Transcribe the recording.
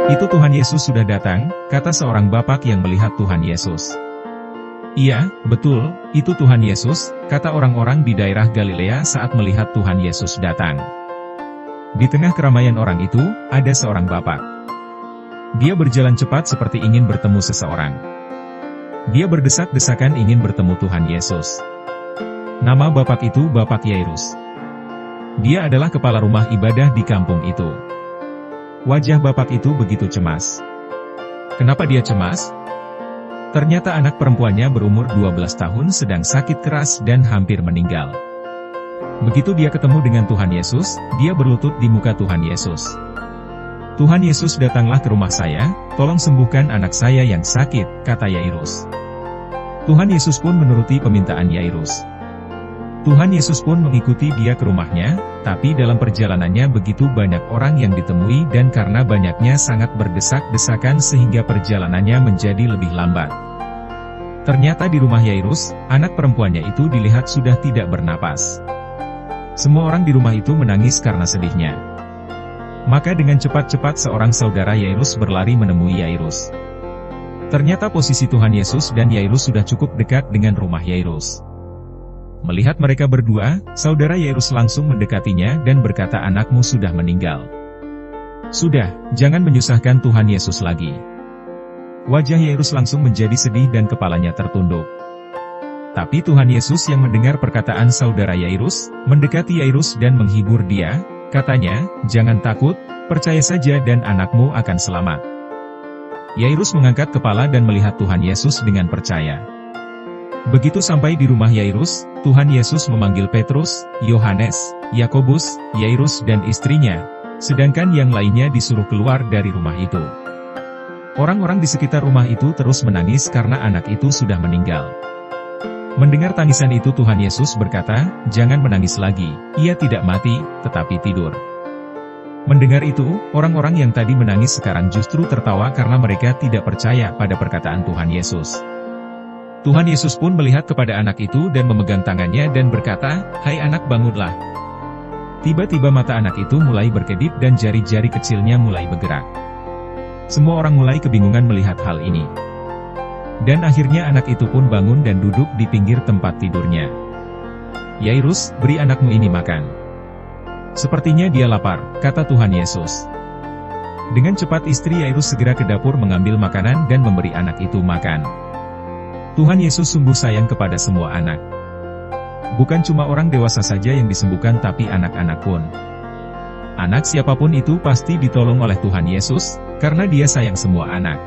"Itu Tuhan Yesus sudah datang," kata seorang bapak yang melihat Tuhan Yesus. "Iya, betul, itu Tuhan Yesus," kata orang-orang di daerah Galilea saat melihat Tuhan Yesus datang. Di tengah keramaian orang itu, ada seorang bapak. Dia berjalan cepat seperti ingin bertemu seseorang. Dia berdesak-desakan ingin bertemu Tuhan Yesus. Nama bapak itu Bapak Yairus. Dia adalah kepala rumah ibadah di kampung itu. Wajah bapak itu begitu cemas. Kenapa dia cemas? Ternyata anak perempuannya berumur 12 tahun sedang sakit keras dan hampir meninggal. Begitu dia ketemu dengan Tuhan Yesus, dia berlutut di muka Tuhan Yesus. "Tuhan Yesus, datanglah ke rumah saya, tolong sembuhkan anak saya yang sakit," kata Yairus. Tuhan Yesus pun menuruti permintaan Yairus. Tuhan Yesus pun mengikuti dia ke rumahnya, tapi dalam perjalanannya begitu banyak orang yang ditemui dan karena banyaknya sangat berdesak-desakan sehingga perjalanannya menjadi lebih lambat. Ternyata di rumah Yairus, anak perempuannya itu dilihat sudah tidak bernapas. Semua orang di rumah itu menangis karena sedihnya. Maka dengan cepat-cepat seorang saudara Yairus berlari menemui Yairus. Ternyata posisi Tuhan Yesus dan Yairus sudah cukup dekat dengan rumah Yairus. Melihat mereka berdua, saudara Yairus langsung mendekatinya dan berkata, "Anakmu sudah meninggal. Sudah, jangan menyusahkan Tuhan Yesus lagi." Wajah Yairus langsung menjadi sedih dan kepalanya tertunduk. Tapi Tuhan Yesus yang mendengar perkataan saudara Yairus, mendekati Yairus dan menghibur dia, katanya, "Jangan takut, percaya saja dan anakmu akan selamat." Yairus mengangkat kepala dan melihat Tuhan Yesus dengan percaya. Begitu sampai di rumah Yairus, Tuhan Yesus memanggil Petrus, Yohanes, Yakobus, Yairus dan istrinya, sedangkan yang lainnya disuruh keluar dari rumah itu. Orang-orang di sekitar rumah itu terus menangis karena anak itu sudah meninggal. Mendengar tangisan itu Tuhan Yesus berkata, "Jangan menangis lagi, ia tidak mati, tetapi tidur." Mendengar itu, orang-orang yang tadi menangis sekarang justru tertawa karena mereka tidak percaya pada perkataan Tuhan Yesus. Tuhan Yesus pun melihat kepada anak itu dan memegang tangannya dan berkata, "Hai anak, bangunlah." Tiba-tiba mata anak itu mulai berkedip dan jari-jari kecilnya mulai bergerak. Semua orang mulai kebingungan melihat hal ini. Dan akhirnya anak itu pun bangun dan duduk di pinggir tempat tidurnya. "Yairus, beri anakmu ini makan. Sepertinya dia lapar," kata Tuhan Yesus. Dengan cepat istri Yairus segera ke dapur mengambil makanan dan memberi anak itu makan. Tuhan Yesus sungguh sayang kepada semua anak. Bukan cuma orang dewasa saja yang disembuhkan tapi anak-anak pun. Anak siapapun itu pasti ditolong oleh Tuhan Yesus, karena Dia sayang semua anak.